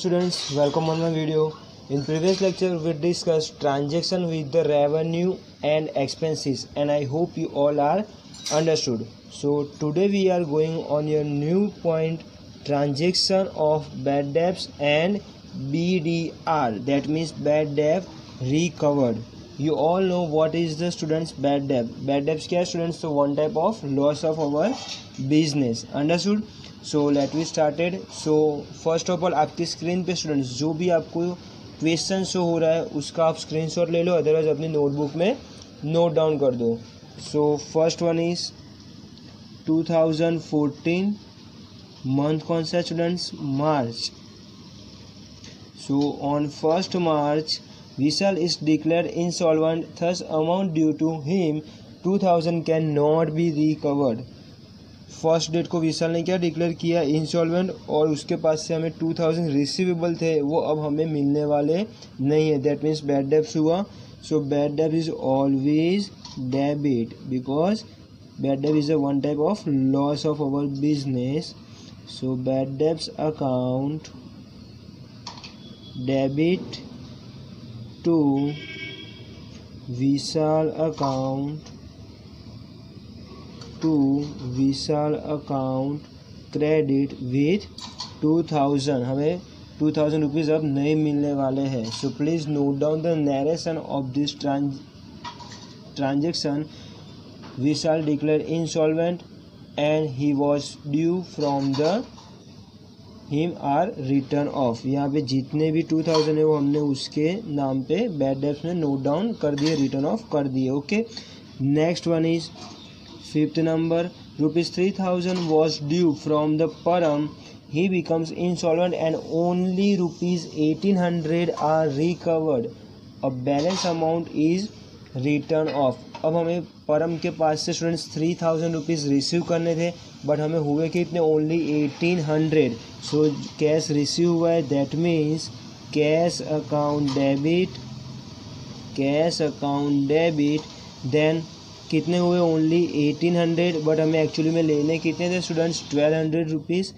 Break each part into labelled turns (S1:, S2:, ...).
S1: students, welcome on my video. In previous lecture we discussed transaction with the revenue and expenses and I hope you all are understood. So today we are going on your new point, transaction of bad debts and BDR, that means bad debt recovered. You all know what is the students bad debt. Bad debts क्या students, so one type of loss of our business, understood. So let we started. So first of all आपकी screen पे students जो भी आपको question show हो रहा है उसका आप स्क्रीनशॉट ले लो, अदरवाइज अपनी नोटबुक में नोट डाउन कर दो. So first one is 2014, month कौन सा है students, March. So on 1st March Vishal is declared insolvent, thus amount due to him 2000 can not be recovered. First date को विशाल ने क्या डिक्लेयर किया, इंसॉल्वेंट, और उसके पास से हमें 2000 रिसीवेबल थे, वो अब हमें मिलने वाले नहीं है. दैट मीन्स बैड डेब्ट हुआ. सो बैड डेब्ट is always debit because bad डेब्ट is a one type of loss of our business. So bad debts account debit to Vishal account to Vishal account credit with 2000. हमें 2000 rupees अब नहीं मिलने वाले हैं. So please note down the narration of this transaction. Vishal declare insolvent and he was due from the him are return of. यहाँ पे जितने भी 2000 है वो हमने उसके नाम पे बैड डेब्ट्स में नोट डाउन कर दिए, रिटर्न ऑफ कर दिए. Okay, next one is 5th number, rupees 3000 was due from the Param. He becomes insolvent and only rupees 1800 are recovered. A balance amount is return off. अब हमें परम के पास से स्टूडेंट्स 3000 रुपीज़ रिसीव करने थे, but हमें हुए कि इतने ओनली 1800. सो कैश रिसीव हुआ है, that means cash account debit. Then कितने हुए, ओनली 1800, बट हमें एक्चुअली में लेने कितने थे स्टूडेंट्स, 1200 रुपीज़.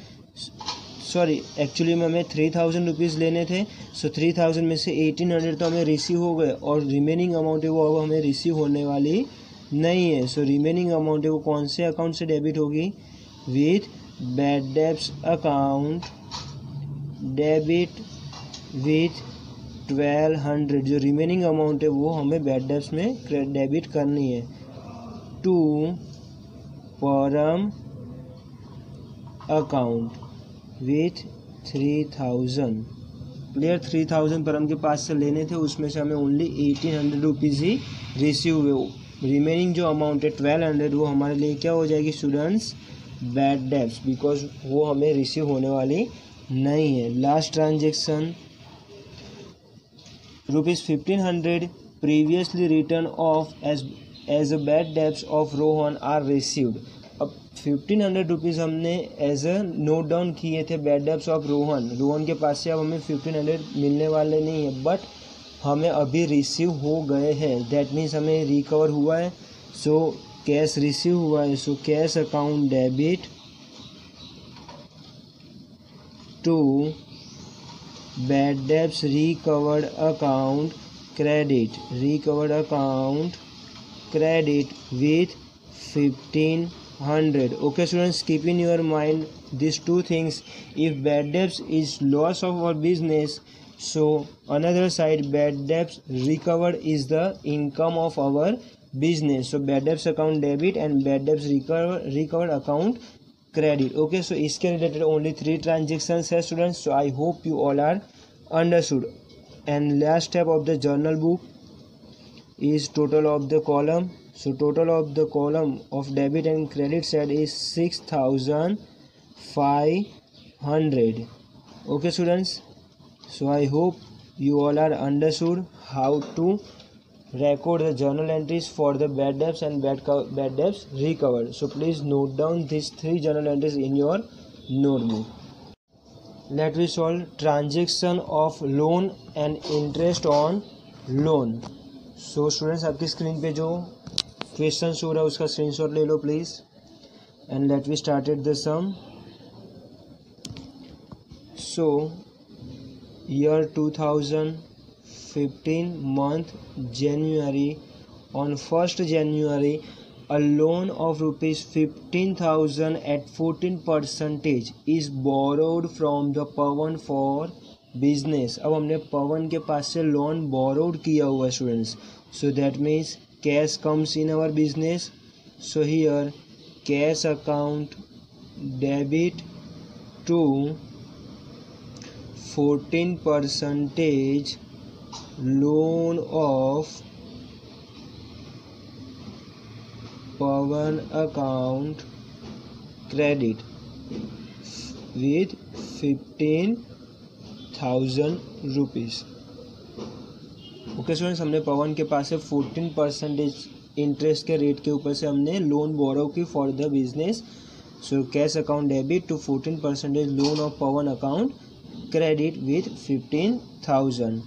S1: सॉरी, एक्चुअली में हमें 3000 रुपीज़ लेने थे. सो 3000 में से 1800 तो हमें रिसीव हो गए, और रिमेनिंग अमाउंट है वो अब हमें रिसीव होने वाली नहीं है. सो रिमेनिंग अमाउंट है वो कौन से अकाउंट से डेबिट होगी, with bad debts account debit with 1200. जो रिमेनिंग अमाउंट है वो हमें बैड डेब्ट्स में डेबिट करनी है टू परम अकाउंट विथ 3000. क्लियर, 3000 परम के पास से लेने थे, उसमें से हमें ओनली 1800 रुपीज़ ही रिसीव हुए. रिमेनिंग जो अमाउंट है 1200 वो हमारे लिए क्या हो जाएगी स्टूडेंट्स, बैड डेब्ट्स, बिकॉज वो हमें रिसीव होने वाली नहीं है. Last transaction, rupees 1500 previously written off as a bad debts of Rohan are received. अब 1500 रुपीज़ हमने एज अ नोट डाउन किए थे बैड डेब्ट्स ऑफ रोहन के पास से अब हमें 1500 मिलने वाले नहीं है, बट हमें अभी रिसीव हो गए हैं. दैट मीन्स हमें रिकवर हुआ है. सो कैश रिसीव हुआ है. So cash account debit to bad debts recovered account credit with 1500. Okay students, keep in your mind these two things. If bad debts is loss of our business, so another side bad debts recovered is the income of our business. So bad debts account debit and bad debts recovered account credit. Okay, so इसके related only 3 transactions है students. So I hope you all are understood. And last step of the journal book is total of the column. So total of the column of debit and credit side is 6500. Okay students, so I hope you all are understood how to record the journal entries for the bad debts and bad debts recovered. So please note down these 3 journal entries in your notebook. Let me solve transaction of loan and interest on loan. So students आपकी screen पे जो question हो रहा है उसका screenshot ले लो please, and let we started the sum. So year 2015 month January, on 1st January, a loan of rupees 15,000 at 14% is borrowed from the Pawan for business. अब हमने पवन के पास से लोन borrowed किया हुआ students, so that means cash comes in our business. So here cash account debit to 14% loan of Pawan account credit with 15,000 rupees. Okay students, हमने पवन के पास से 14% interest के रेट के ऊपर से हमने लोन बोरो की for the business. So cash account debit to 14% loan of Pawan account credit with 15,000.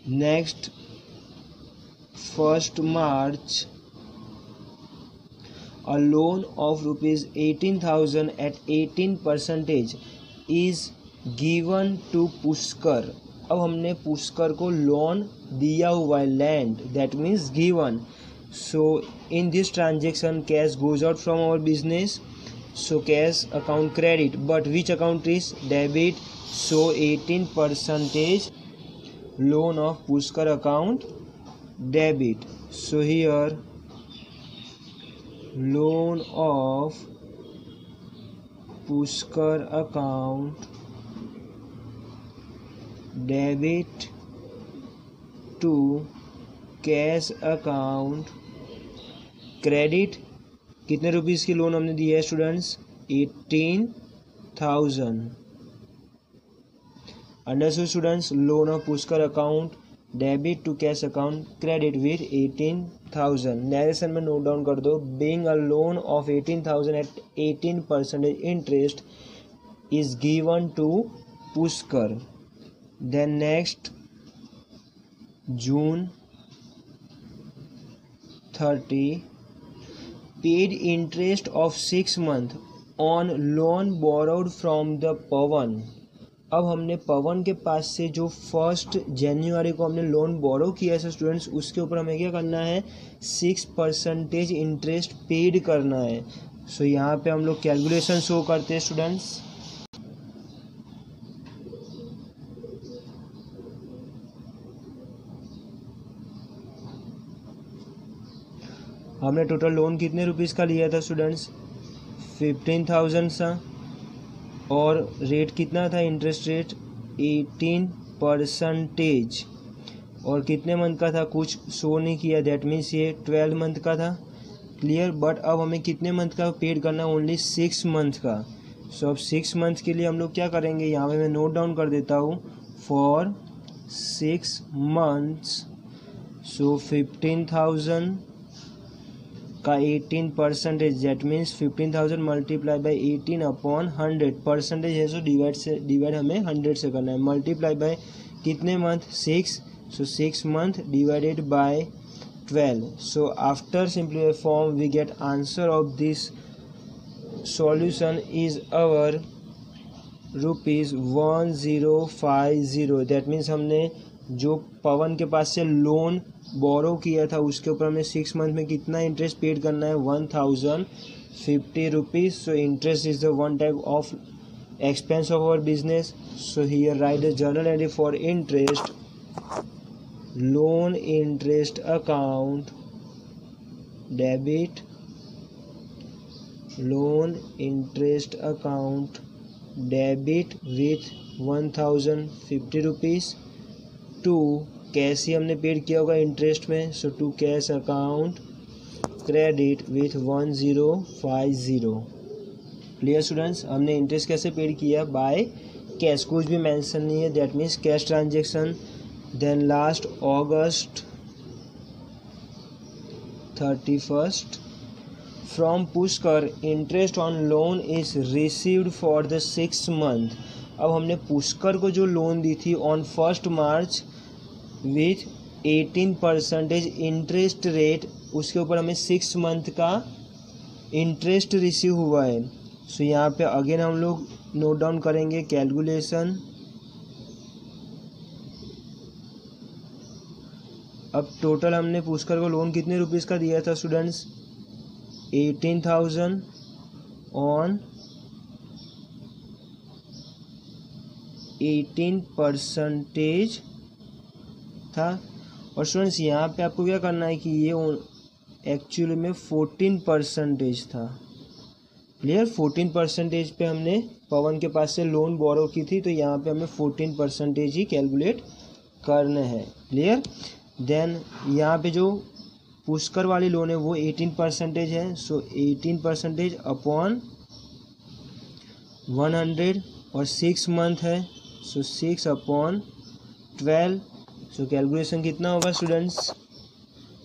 S1: Next 1st March, a loan of rupees 18,000 at 18% is given to Pushkar. अब हमने पुष्कर को लोन दिया हुआ है, lend, that means given. So in this transaction cash goes out from our business. So cash account credit, but which account is debit. So 18% loan of Pushkar account debit. So here loan of Pushkar account debit to cash account credit. कितने rupees की loan हमने दी है students? 18,000. Understood students? Loan of Pushkar account debit to cash account credit with 18,000. Narration में note down कर दो. Being a loan of 18,000 at 18% interest is given to Pushkar. Then next June 30 paid interest of 6 month on loan borrowed from the Pawan. अब हमने पवन के पास से जो 1st January को हमने लोन बोरो किया है स्टूडेंट्स, उसके ऊपर हमें क्या करना है? 6% इंटरेस्ट पेड करना है. सो यहाँ पे हम लोग कैलकुलेशन शो करते हैं स्टूडेंट्स. हमने टोटल लोन कितने रुपीस का लिया था स्टूडेंट्स? 15,000 सा. और रेट कितना था? Interest rate 18%. और कितने मंथ का था? कुछ शो नहीं किया, दैट मीन्स ये 12 मंथ का था. क्लियर. बट अब हमें कितने मंथ का पेड करना है? ओनली 6 मंथ का. सो अब 6 मंथ के लिए हम लोग क्या करेंगे? यहाँ पे मैं नोट डाउन कर देता हूँ. For 6 months. सो 15,000 का 18% that means 15,000 multiply by 18 upon 100% है. सो डिवाइड हमें 100 से करना है. मल्टीप्लाई बाय कितने month? 6. So 6 month divided by 12. So after simplify form we get answer of this solution is our ₹1050. That means हमने जो पवन के पास से लोन बोरो किया था उसके ऊपर हमें 6 मंथ में कितना इंटरेस्ट पेड करना है? 1050 rupees. So interest is the one type of expense of our business. So here write the journal entry for interest. Loan interest account debit. Loan interest account debit with 1050 rupees to cash ही हमने paid किया होगा interest में. So to cash account credit with 1050. Clear students? हमने interest कैसे paid किया? By cash. कुछ भी मेंशन नहीं है, that means cash transaction. Then last August 31st from Pushkar interest on loan is received for the 6 month. अब हमने पुष्कर को जो लोन दी थी on 1st March with 18% interest rate, उसके ऊपर हमें 6 month का इंटरेस्ट रिसीव हुआ है. सो यहाँ पे अगेन हम लोग नोट डाउन करेंगे कैलकुलेशन। अब टोटल हमने पुष्कर को लोन कितने रुपीज़ का दिया था स्टूडेंट्स? 18,000 ऑन 18% था। और स्टूडेंट्स यहाँ पे आपको क्या करना है कि ये एक्चुअली में 14% था। क्लियर? 14% पे हमने पवन के पास से लोन बोरो की थी, तो यहाँ पे हमें 14% ही कैलकुलेट करने हैं। क्लियर? देन यहाँ पे जो पुष्कर वाली लोन है वो 18% है, सो 18% अपॉन 100 और 6 मंथ है, सो 6 अपॉन 12। सो कैलकुलेशन कितना होगा स्टूडेंट्स?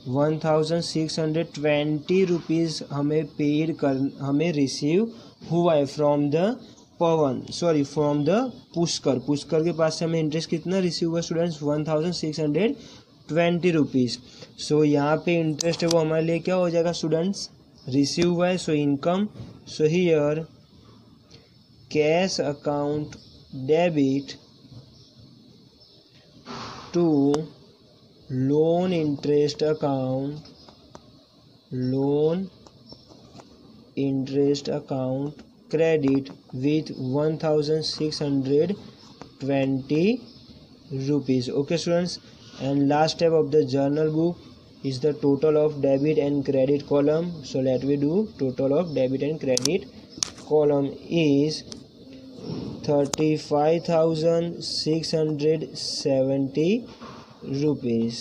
S1: 1620 रुपीज़ हमें रिसीव हुआ है from the from the Pushkar के पास से हमें इंटरेस्ट कितना रिसीव हुआ स्टूडेंट्स? 1620 रुपीज़। सो यहाँ पे इंटरेस्ट है वो हमारे लिए क्या हो जाएगा स्टूडेंट्स? रिसीव हुआ है, so income. So here cash account debit to loan interest account credit with 1620 rupees. Okay students, and last step of the journal book is the total of debit and credit column. So let me do total of debit and credit column is 35,670 rupees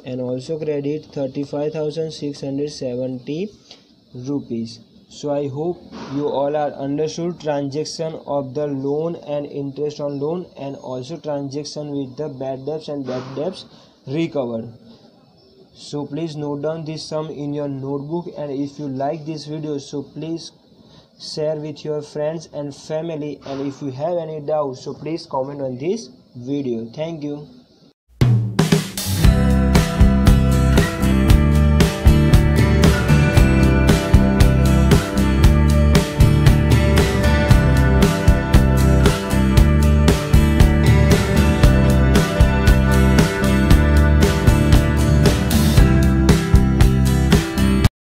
S1: and also credit 35,670 rupees. So I hope you all are understood transaction of the loan and interest on loan, and also transaction with the bad debts and bad debts recovered. So please note down this sum in your notebook, and if you like this video, so please share with your friends and family, and if you have any doubts, so please comment on this video. Thank you.